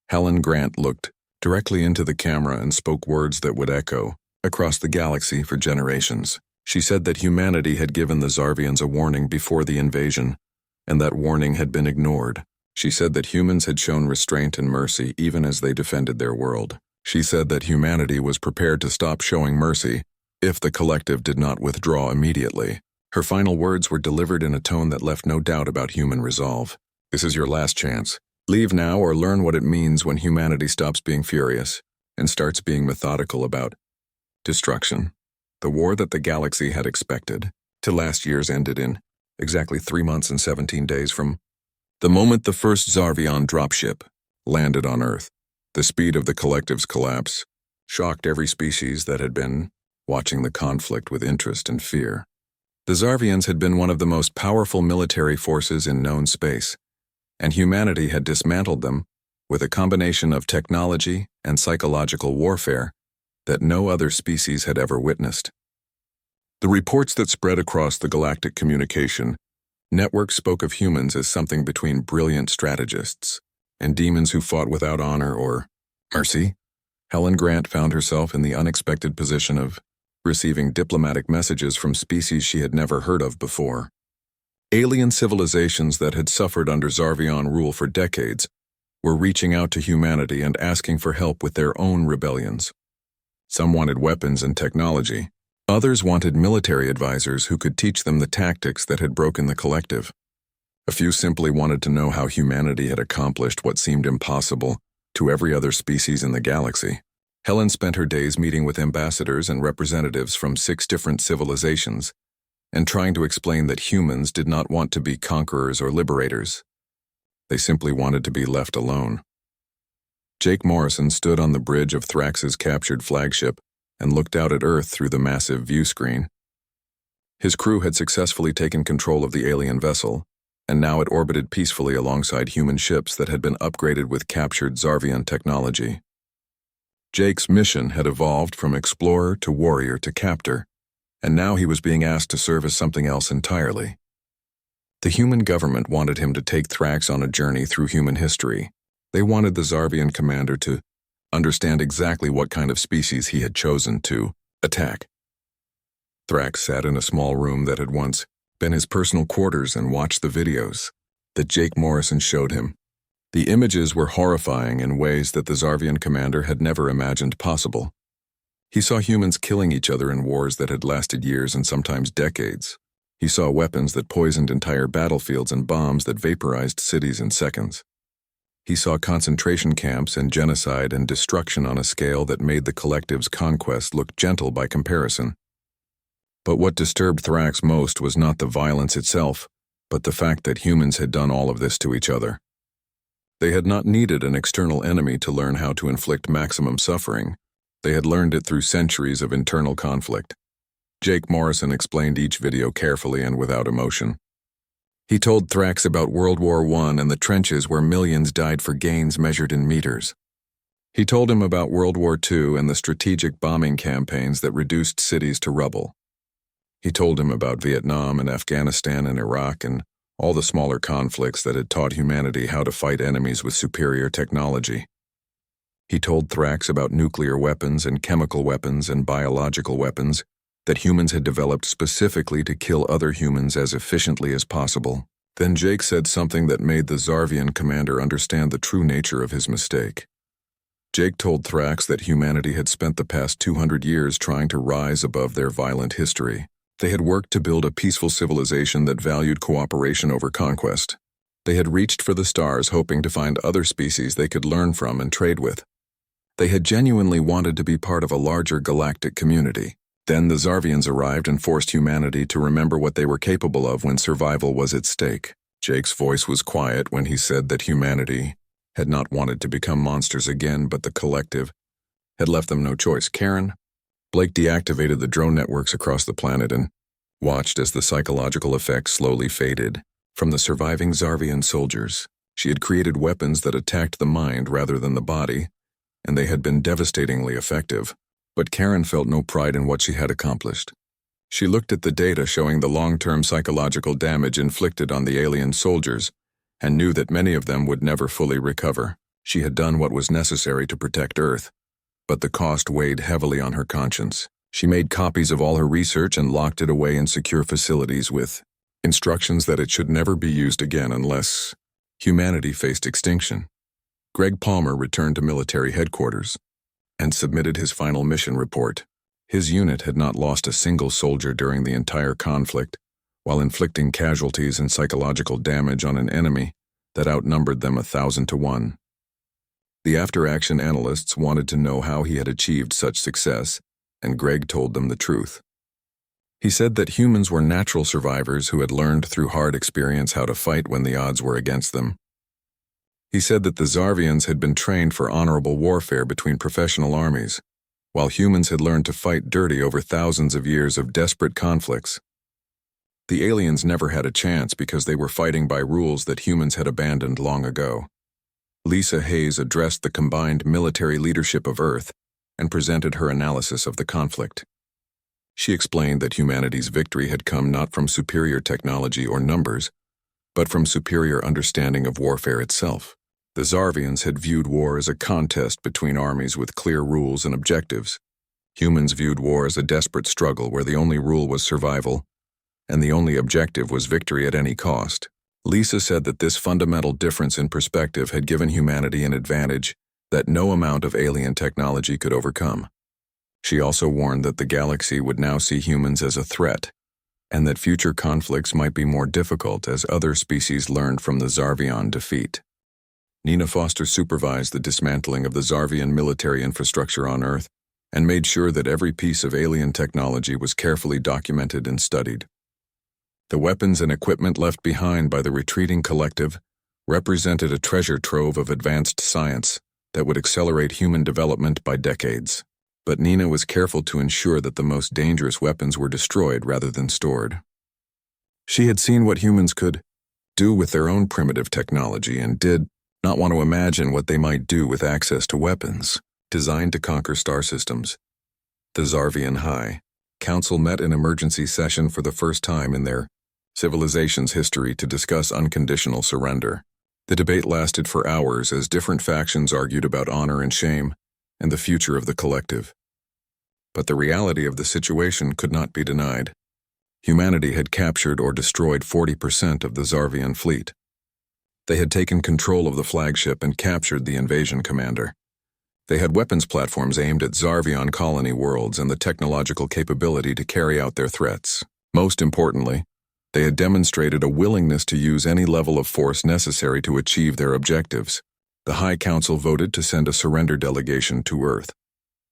Helen Grant looked directly into the camera and spoke words that would echo across the galaxy for generations. She said that humanity had given the Zarvians a warning before the invasion, and that warning had been ignored. She said that humans had shown restraint and mercy even as they defended their world. She said that humanity was prepared to stop showing mercy if the collective did not withdraw immediately. Her final words were delivered in a tone that left no doubt about human resolve. This is your last chance. Leave now or learn what it means when humanity stops being furious and starts being methodical about destruction. The war that the galaxy had expected to last year's ended in exactly 3 months and 17 days from the moment the first Zarvian dropship landed on Earth. The speed of the collective's collapse shocked every species that had been watching the conflict with interest and fear. The Zarvians had been one of the most powerful military forces in known space, and humanity had dismantled them with a combination of technology and psychological warfare that no other species had ever witnessed. The reports that spread across the galactic communication network spoke of humans as something between brilliant strategists and demons who fought without honor or mercy. Helen Grant found herself in the unexpected position of receiving diplomatic messages from species she had never heard of before. Alien civilizations that had suffered under Zarvian rule for decades were reaching out to humanity and asking for help with their own rebellions. Some wanted weapons and technology. Others wanted military advisors who could teach them the tactics that had broken the collective. A few simply wanted to know how humanity had accomplished what seemed impossible to every other species in the galaxy. Helen spent her days meeting with ambassadors and representatives from 6 different civilizations and trying to explain that humans did not want to be conquerors or liberators. They simply wanted to be left alone. Jake Morrison stood on the bridge of Thrax's captured flagship and looked out at Earth through the massive view screen. His crew had successfully taken control of the alien vessel, and now it orbited peacefully alongside human ships that had been upgraded with captured Zarvian technology. Jake's mission had evolved from explorer to warrior to captor, and now he was being asked to serve as something else entirely. The human government wanted him to take Thrax on a journey through human history. They wanted the Zarvian commander to understand exactly what kind of species he had chosen to attack. Thrax sat in a small room that had once been his personal quarters and watched the videos that Jake Morrison showed him. The images were horrifying in ways that the Zarvian commander had never imagined possible. He saw humans killing each other in wars that had lasted years and sometimes decades. He saw weapons that poisoned entire battlefields and bombs that vaporized cities in seconds. He saw concentration camps and genocide and destruction on a scale that made the collective's conquest look gentle by comparison. But what disturbed Thrax most was not the violence itself, but the fact that humans had done all of this to each other. They had not needed an external enemy to learn how to inflict maximum suffering. They had learned it through centuries of internal conflict. Jake Morrison explained each video carefully and without emotion. He told Thrax about World War I and the trenches where millions died for gains measured in meters. He told him about World War II and the strategic bombing campaigns that reduced cities to rubble. He told him about Vietnam and Afghanistan and Iraq and all the smaller conflicts that had taught humanity how to fight enemies with superior technology. He told Thrax about nuclear weapons and chemical weapons and biological weapons that humans had developed specifically to kill other humans as efficiently as possible. Then Jake said something that made the Zarvian commander understand the true nature of his mistake. Jake told Thrax that humanity had spent the past 200 years trying to rise above their violent history. They had worked to build a peaceful civilization that valued cooperation over conquest. They had reached for the stars hoping to find other species they could learn from and trade with. They had genuinely wanted to be part of a larger galactic community. Then the Zarvians arrived and forced humanity to remember what they were capable of when survival was at stake. Jake's voice was quiet when he said that humanity had not wanted to become monsters again, but the collective had left them no choice. Karen? Blake deactivated the drone networks across the planet and watched as the psychological effects slowly faded from the surviving Zarvian soldiers. She had created weapons that attacked the mind rather than the body, and they had been devastatingly effective. But Karen felt no pride in what she had accomplished. She looked at the data showing the long-term psychological damage inflicted on the alien soldiers and knew that many of them would never fully recover. She had done what was necessary to protect Earth, but the cost weighed heavily on her conscience. She made copies of all her research and locked it away in secure facilities with instructions that it should never be used again unless humanity faced extinction. Greg Palmer returned to military headquarters and submitted his final mission report. His unit had not lost a single soldier during the entire conflict, while inflicting casualties and psychological damage on an enemy that outnumbered them 1,000 to 1. The after-action analysts wanted to know how he had achieved such success, and Greg told them the truth. He said that humans were natural survivors who had learned through hard experience how to fight when the odds were against them. He said that the Zarvians had been trained for honorable warfare between professional armies, while humans had learned to fight dirty over thousands of years of desperate conflicts. The aliens never had a chance because they were fighting by rules that humans had abandoned long ago. Lisa Hayes addressed the combined military leadership of Earth and presented her analysis of the conflict. She explained that humanity's victory had come not from superior technology or numbers, but from superior understanding of warfare itself. The Zarvians had viewed war as a contest between armies with clear rules and objectives. Humans viewed war as a desperate struggle where the only rule was survival, and the only objective was victory at any cost. Lisa said that this fundamental difference in perspective had given humanity an advantage that no amount of alien technology could overcome. She also warned that the galaxy would now see humans as a threat, and that future conflicts might be more difficult as other species learned from the Zarvian defeat. Nina Foster supervised the dismantling of the Zarvian military infrastructure on Earth and made sure that every piece of alien technology was carefully documented and studied. The weapons and equipment left behind by the retreating collective represented a treasure trove of advanced science that would accelerate human development by decades. But Nina was careful to ensure that the most dangerous weapons were destroyed rather than stored. She had seen what humans could do with their own primitive technology and did not want to imagine what they might do with access to weapons designed to conquer star systems. The Zarvian High Council met in emergency session for the first time in their civilization's history to discuss unconditional surrender. The debate lasted for hours as different factions argued about honor and shame and the future of the collective. But the reality of the situation could not be denied. Humanity had captured or destroyed 40% of the Zarvian fleet. They had taken control of the flagship and captured the invasion commander. They had weapons platforms aimed at Zarvian colony worlds and the technological capability to carry out their threats. Most importantly, they had demonstrated a willingness to use any level of force necessary to achieve their objectives. The High Council voted to send a surrender delegation to Earth.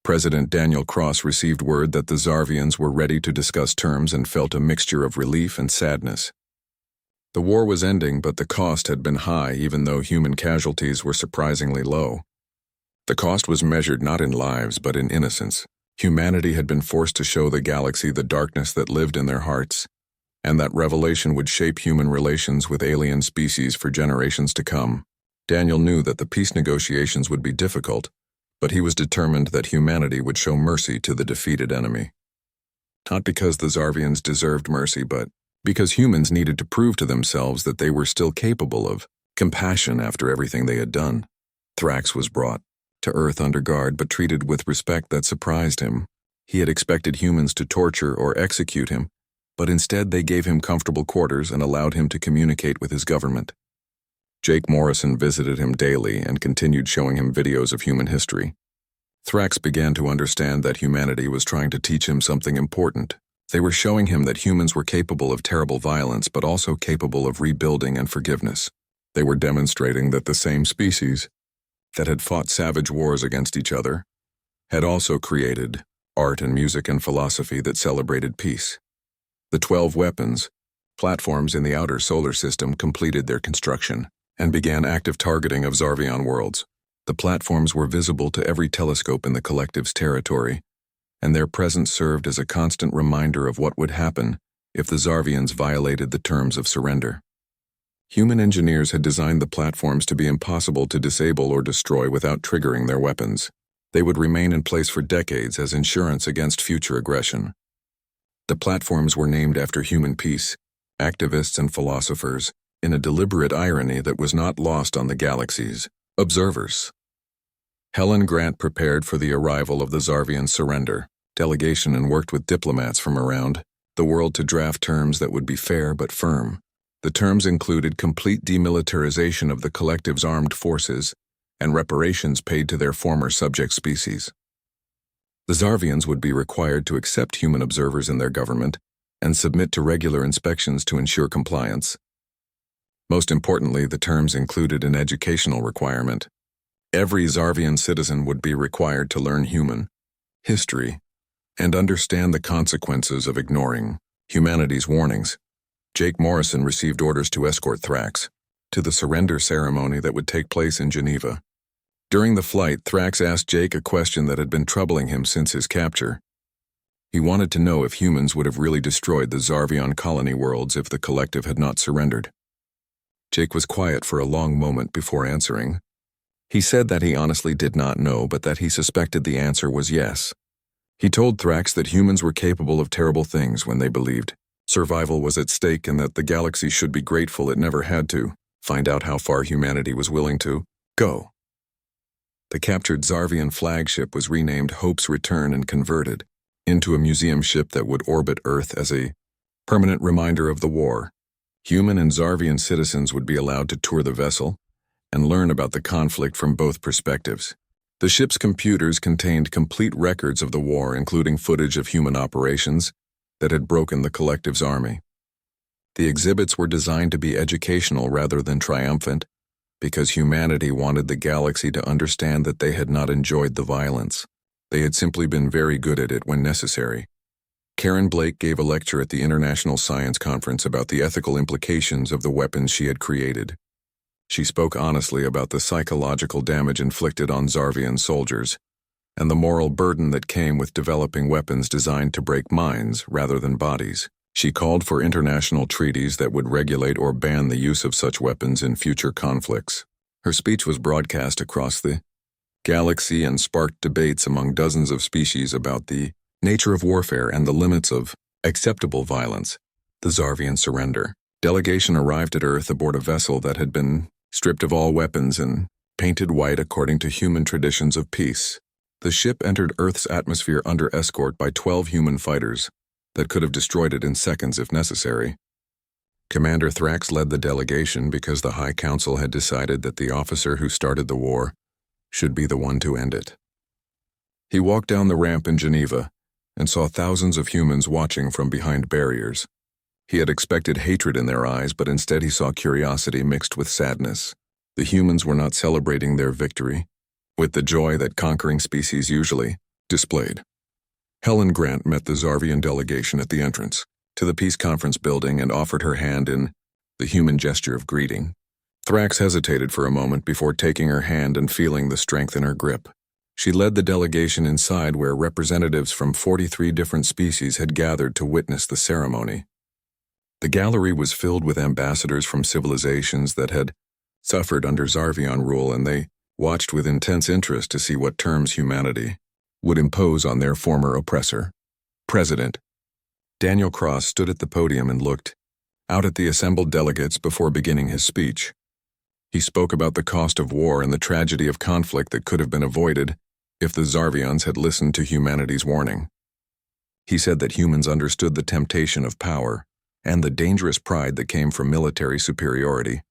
President Daniel Cross received word that the Zarvians were ready to discuss terms and felt a mixture of relief and sadness. The war was ending, but the cost had been high even though human casualties were surprisingly low. The cost was measured not in lives but in innocence. Humanity had been forced to show the galaxy the darkness that lived in their hearts, and that revelation would shape human relations with alien species for generations to come. Daniel knew that the peace negotiations would be difficult, but he was determined that humanity would show mercy to the defeated enemy. Not because the Zarvians deserved mercy, but because humans needed to prove to themselves that they were still capable of compassion after everything they had done. Thrax was brought. to Earth under guard but treated with respect that surprised him. He had expected humans to torture or execute him, but instead they gave him comfortable quarters and allowed him to communicate with his government. Jake Morrison visited him daily and continued showing him videos of human history. Thrax began to understand that humanity was trying to teach him something important. They were showing him that humans were capable of terrible violence but also capable of rebuilding and forgiveness. They were demonstrating that the same species that had fought savage wars against each other had also created art and music and philosophy that celebrated peace. The 12 weapons platforms in the outer solar system completed their construction and began active targeting of Zarvion worlds. The platforms were visible to every telescope in the collective's territory, and their presence served as a constant reminder of what would happen if the Zarvians violated the terms of surrender. Human engineers had designed the platforms to be impossible to disable or destroy without triggering their weapons. They would remain in place for decades as insurance against future aggression. The platforms were named after human peace, activists and philosophers, in a deliberate irony that was not lost on the galaxy's observers. Helen Grant prepared for the arrival of the Zarvian surrender delegation and worked with diplomats from around the world to draft terms that would be fair but firm. The terms included complete demilitarization of the collective's armed forces and reparations paid to their former subject species. The Zarvians would be required to accept human observers in their government and submit to regular inspections to ensure compliance. Most importantly, the terms included an educational requirement. Every Zarvian citizen would be required to learn human history and understand the consequences of ignoring humanity's warnings. Jake Morrison received orders to escort Thrax to the surrender ceremony that would take place in Geneva. During the flight, Thrax asked Jake a question that had been troubling him since his capture. He wanted to know if humans would have really destroyed the Zarvion colony worlds if the collective had not surrendered. Jake was quiet for a long moment before answering. He said that he honestly did not know, but that he suspected the answer was yes. He told Thrax that humans were capable of terrible things when they believed survival was at stake and that the galaxy should be grateful it never had to find out how far humanity was willing to go. The captured Zarvian flagship was renamed Hope's Return and converted into a museum ship that would orbit Earth as a permanent reminder of the war. Human and Zarvian citizens would be allowed to tour the vessel and learn about the conflict from both perspectives. The ship's computers contained complete records of the war, including footage of human operations that had broken the collective's army. The exhibits were designed to be educational rather than triumphant, because humanity wanted the galaxy to understand that they had not enjoyed the violence. They had simply been very good at it when necessary. Karen Blake gave a lecture at the International Science Conference about the ethical implications of the weapons she had created. She spoke honestly about the psychological damage inflicted on Zarvian soldiers and the moral burden that came with developing weapons designed to break minds rather than bodies. She called for international treaties that would regulate or ban the use of such weapons in future conflicts. Her speech was broadcast across the galaxy and sparked debates among dozens of species about the nature of warfare and the limits of acceptable violence. The Zarvian surrender delegation arrived at Earth aboard a vessel that had been stripped of all weapons and painted white according to human traditions of peace. The ship entered Earth's atmosphere under escort by 12 human fighters that could have destroyed it in seconds if necessary. Commander Thrax led the delegation because the High Council had decided that the officer who started the war should be the one to end it. He walked down the ramp in Geneva and saw thousands of humans watching from behind barriers. He had expected hatred in their eyes, but instead he saw curiosity mixed with sadness. The humans were not celebrating their victory with the joy that conquering species usually displayed. Helen Grant met the Zarvian delegation at the entrance to the Peace Conference building and offered her hand in the human gesture of greeting. Thrax hesitated for a moment before taking her hand and feeling the strength in her grip. She led the delegation inside where representatives from 43 different species had gathered to witness the ceremony. The gallery was filled with ambassadors from civilizations that had suffered under Zarvion rule, and they watched with intense interest to see what terms humanity would impose on their former oppressor. President Daniel Cross stood at the podium and looked out at the assembled delegates before beginning his speech. He spoke about the cost of war and the tragedy of conflict that could have been avoided if the Zarvians had listened to humanity's warning. He said that humans understood the temptation of power and the dangerous pride that came from military superiority,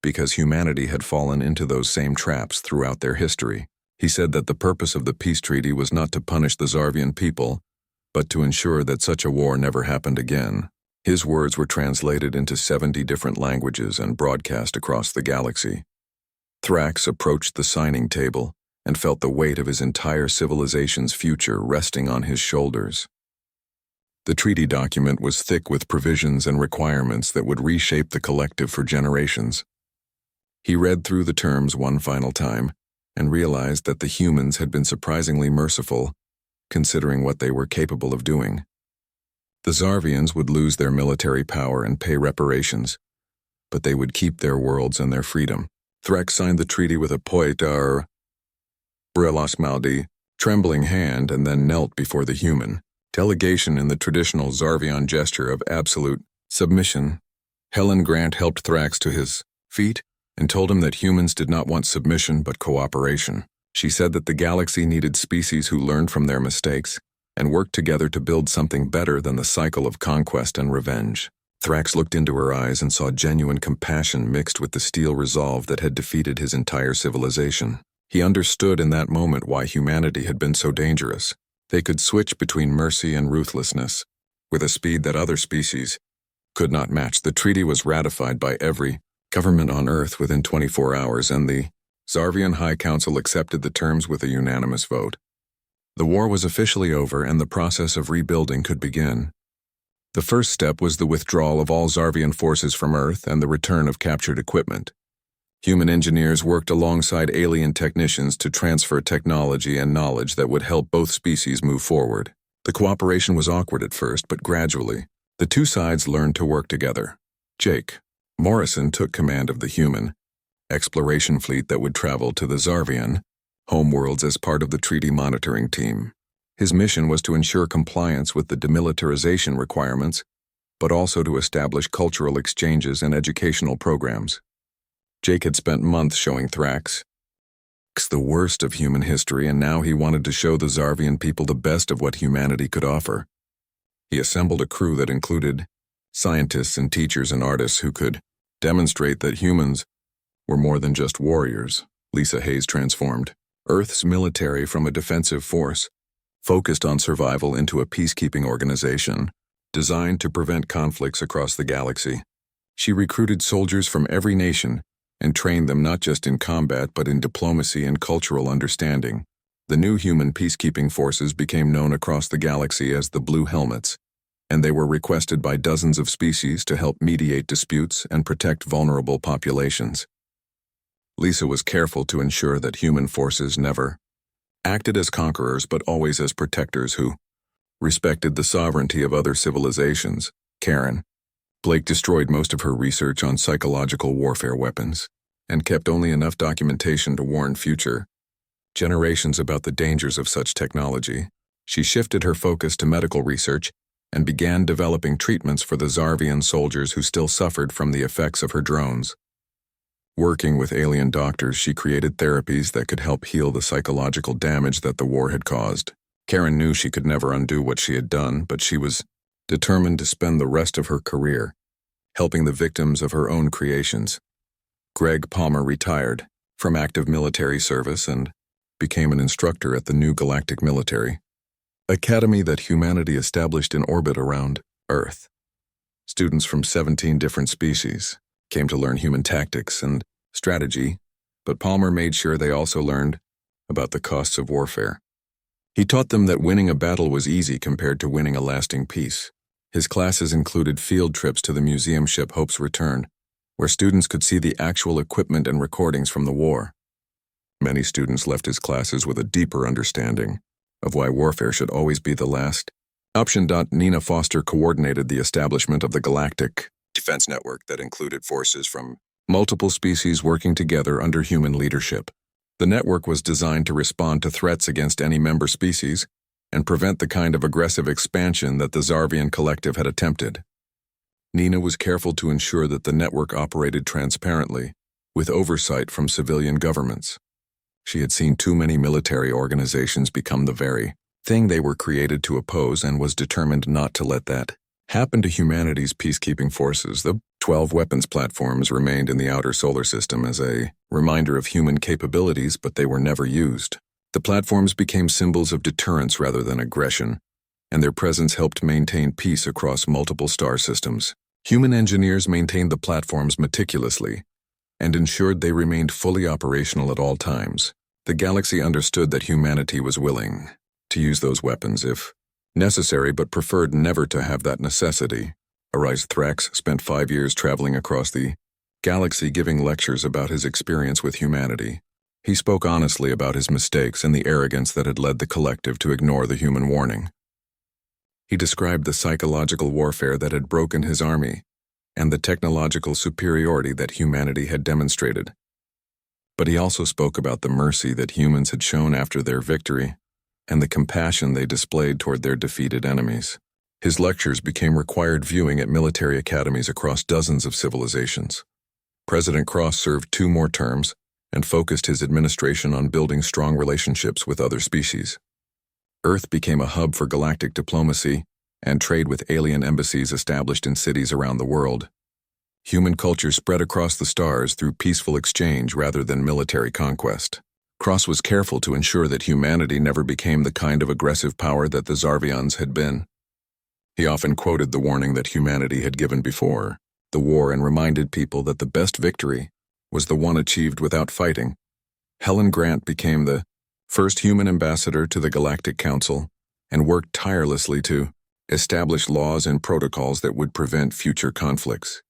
because humanity had fallen into those same traps throughout their history. He said that the purpose of the peace treaty was not to punish the Zarvian people, but to ensure that such a war never happened again. His words were translated into 70 different languages and broadcast across the galaxy. Thrax approached the signing table and felt the weight of his entire civilization's future resting on his shoulders. The treaty document was thick with provisions and requirements that would reshape the collective for generations. He read through the terms one final time and realized that the humans had been surprisingly merciful, considering what they were capable of doing. The Zarvians would lose their military power and pay reparations, but they would keep their worlds and their freedom. Thrax signed the treaty with a poetar Brelasmaldi, trembling hand, and then knelt before the human delegation in the traditional Zarvian gesture of absolute submission. Helen Grant helped Thrax to his feet and told him that humans did not want submission but cooperation. She said that the galaxy needed species who learned from their mistakes and worked together to build something better than the cycle of conquest and revenge. Thrax looked into her eyes and saw genuine compassion mixed with the steel resolve that had defeated his entire civilization. He understood in that moment why humanity had been so dangerous. They could switch between mercy and ruthlessness with a speed that other species could not match. The treaty was ratified by every government on Earth within 24 hours, and the Zarvian High Council accepted the terms with a unanimous vote. The war was officially over and the process of rebuilding could begin. The first step was the withdrawal of all Zarvian forces from Earth and the return of captured equipment. Human engineers worked alongside alien technicians to transfer technology and knowledge that would help both species move forward. The cooperation was awkward at first, but gradually, the two sides learned to work together. Jake Morrison took command of the human exploration fleet that would travel to the Zarvian homeworlds as part of the treaty monitoring team. His mission was to ensure compliance with the demilitarization requirements, but also to establish cultural exchanges and educational programs. Jake had spent months showing Thrax the worst of human history, and now he wanted to show the Zarvian people the best of what humanity could offer. He assembled a crew that included scientists and teachers and artists who could demonstrate that humans were more than just warriors. Lisa Hayes transformed Earth's military from a defensive force focused on survival into a peacekeeping organization designed to prevent conflicts across the galaxy. She recruited soldiers from every nation and trained them not just in combat but in diplomacy and cultural understanding. The new human peacekeeping forces became known across the galaxy as the Blue Helmets, and they were requested by dozens of species to help mediate disputes and protect vulnerable populations. Lisa was careful to ensure that human forces never acted as conquerors but always as protectors who respected the sovereignty of other civilizations. Karen Blake destroyed most of her research on psychological warfare weapons and kept only enough documentation to warn future generations about the dangers of such technology. She shifted her focus to medical research and began developing treatments for the Zarvian soldiers who still suffered from the effects of her drones. Working with alien doctors, she created therapies that could help heal the psychological damage that the war had caused. Karen knew she could never undo what she had done, but she was determined to spend the rest of her career helping the victims of her own creations. Greg Palmer retired from active military service and became an instructor at the new Galactic Military Academy that humanity established in orbit around Earth. Students from 17 different species came to learn human tactics and strategy, but Palmer made sure they also learned about the costs of warfare. He taught them that winning a battle was easy compared to winning a lasting peace. His classes included field trips to the museum ship Hope's Return, where students could see the actual equipment and recordings from the war. Many students left his classes with a deeper understanding of why warfare should always be the last option. Nina Foster coordinated the establishment of the Galactic Defense Network that included forces from multiple species working together under human leadership. The network was designed to respond to threats against any member species and prevent the kind of aggressive expansion that the Zarvian collective had attempted. Nina was careful to ensure that the network operated transparently, with oversight from civilian governments. She had seen too many military organizations become the very thing they were created to oppose and was determined not to let that happen to humanity's peacekeeping forces. The 12 weapons platforms remained in the outer solar system as a reminder of human capabilities, but they were never used. The platforms became symbols of deterrence rather than aggression, and their presence helped maintain peace across multiple star systems. Human engineers maintained the platforms meticulously and ensured they remained fully operational at all times. The galaxy understood that humanity was willing to use those weapons if necessary, but preferred never to have that necessity arise. Thrax spent 5 years traveling across the galaxy giving lectures about his experience with humanity. He spoke honestly about his mistakes and the arrogance that had led the collective to ignore the human warning. He described the psychological warfare that had broken his army and the technological superiority that humanity had demonstrated. But he also spoke about the mercy that humans had shown after their victory and the compassion they displayed toward their defeated enemies. His lectures became required viewing at military academies across dozens of civilizations. President Cross served 2 more terms and focused his administration on building strong relationships with other species. Earth became a hub for galactic diplomacy and trade with alien embassies established in cities around the world. Human culture spread across the stars through peaceful exchange rather than military conquest. Cross was careful to ensure that humanity never became the kind of aggressive power that the Zarvians had been. He often quoted the warning that humanity had given before the war and reminded people that the best victory was the one achieved without fighting. Helen Grant became the first human ambassador to the Galactic Council and worked tirelessly to establish laws and protocols that would prevent future conflicts.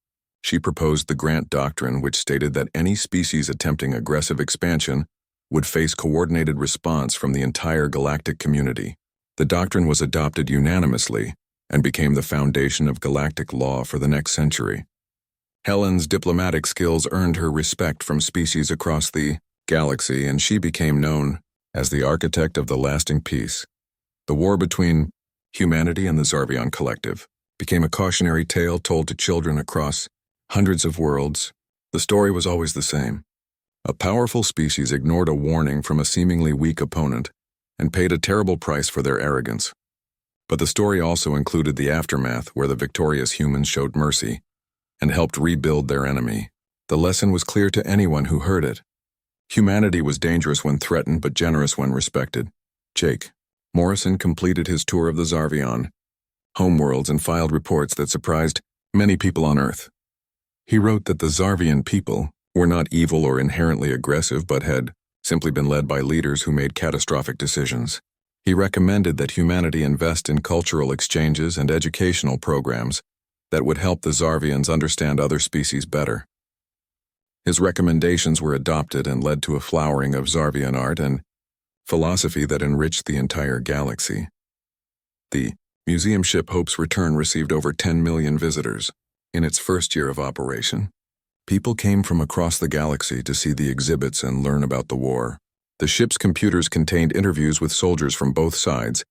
She proposed the Grant Doctrine, which stated that any species attempting aggressive expansion would face coordinated response from the entire galactic community. The doctrine was adopted unanimously and became the foundation of galactic law for the next century. Helen's diplomatic skills earned her respect from species across the galaxy, and she became known as the architect of the lasting peace. The war between humanity and the Zarvian collective became a cautionary tale told to children across hundreds of worlds. The story was always the same. A powerful species ignored a warning from a seemingly weak opponent and paid a terrible price for their arrogance. But the story also included the aftermath, where the victorious humans showed mercy and helped rebuild their enemy. The lesson was clear to anyone who heard it. Humanity was dangerous when threatened, but generous when respected. Jake Morrison completed his tour of the Zarvian homeworlds and filed reports that surprised many people on Earth. He wrote that the Zarvian people were not evil or inherently aggressive, but had simply been led by leaders who made catastrophic decisions. He recommended that humanity invest in cultural exchanges and educational programs that would help the Zarvians understand other species better. His recommendations were adopted and led to a flowering of Zarvian art and philosophy that enriched the entire galaxy. The museum ship Hope's Return received over 10 million visitors. In its first year of operation, people came from across the galaxy to see the exhibits and learn about the war. The ship's computers contained interviews with soldiers from both sides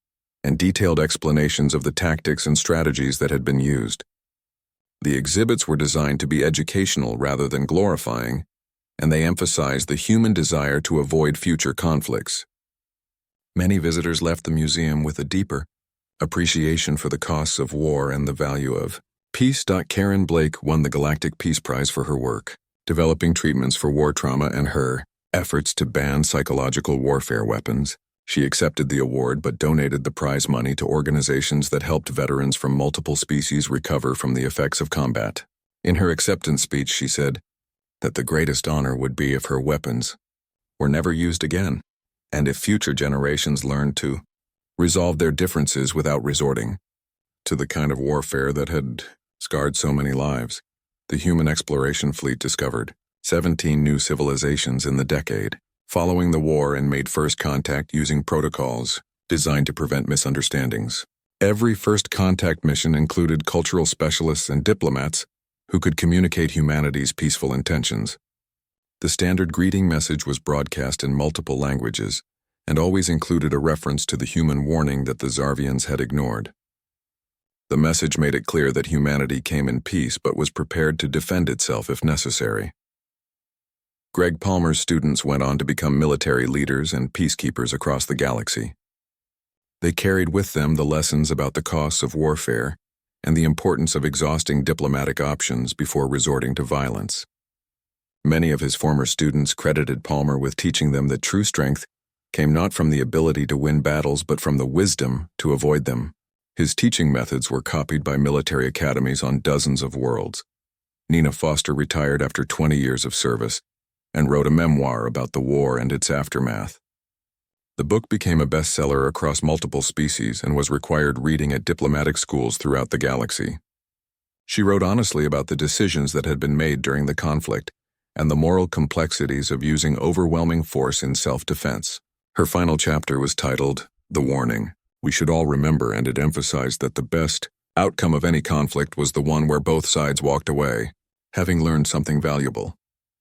and detailed explanations of the tactics and strategies that had been used. The exhibits were designed to be educational rather than glorifying, and they emphasized the human desire to avoid future conflicts. Many visitors left the museum with a deeper appreciation for the costs of war and the value of peace. Karen Blake won the Galactic Peace Prize for her work, developing treatments for war trauma and her efforts to ban psychological warfare weapons. She accepted the award but donated the prize money to organizations that helped veterans from multiple species recover from the effects of combat. In her acceptance speech, she said that the greatest honor would be if her weapons were never used again, and if future generations learned to resolve their differences without resorting to the kind of warfare that had scarred so many lives. The human exploration fleet discovered 17 new civilizations in the decade following the war and made first contact using protocols designed to prevent misunderstandings. Every first contact mission included cultural specialists and diplomats who could communicate humanity's peaceful intentions. The standard greeting message was broadcast in multiple languages and always included a reference to the human warning that the Zarvians had ignored. The message made it clear that humanity came in peace but was prepared to defend itself if necessary. Greg Palmer's students went on to become military leaders and peacekeepers across the galaxy. They carried with them the lessons about the costs of warfare and the importance of exhausting diplomatic options before resorting to violence. Many of his former students credited Palmer with teaching them that true strength came not from the ability to win battles but from the wisdom to avoid them. His teaching methods were copied by military academies on dozens of worlds. Nina Foster retired after 20 years of service and wrote a memoir about the war and its aftermath. The book became a bestseller across multiple species and was required reading at diplomatic schools throughout the galaxy. She wrote honestly about the decisions that had been made during the conflict and the moral complexities of using overwhelming force in self-defense. Her final chapter was titled, "The Warning." We should all remember, and it emphasized that the best outcome of any conflict was the one where both sides walked away, having learned something valuable.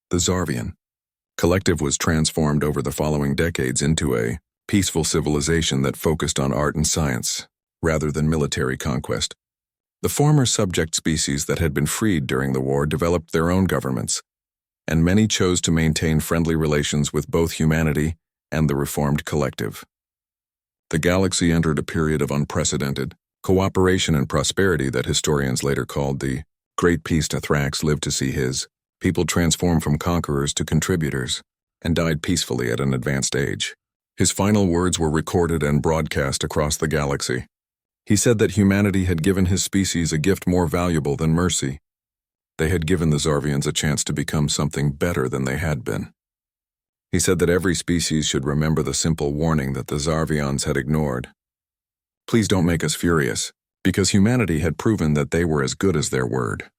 The Zarvian Collective was transformed over the following decades into a peaceful civilization that focused on art and science, rather than military conquest. The former subject species that had been freed during the war developed their own governments, and many chose to maintain friendly relations with both humanity and the reformed collective. The galaxy entered a period of unprecedented cooperation and prosperity that historians later called the Great Peace. Thrax lived to see his people transform from conquerors to contributors, and died peacefully at an advanced age. His final words were recorded and broadcast across the galaxy. He said that humanity had given his species a gift more valuable than mercy. They had given the Zarvians a chance to become something better than they had been. He said that every species should remember the simple warning that the Zarvians had ignored. Please don't make us furious, because humanity had proven that they were as good as their word.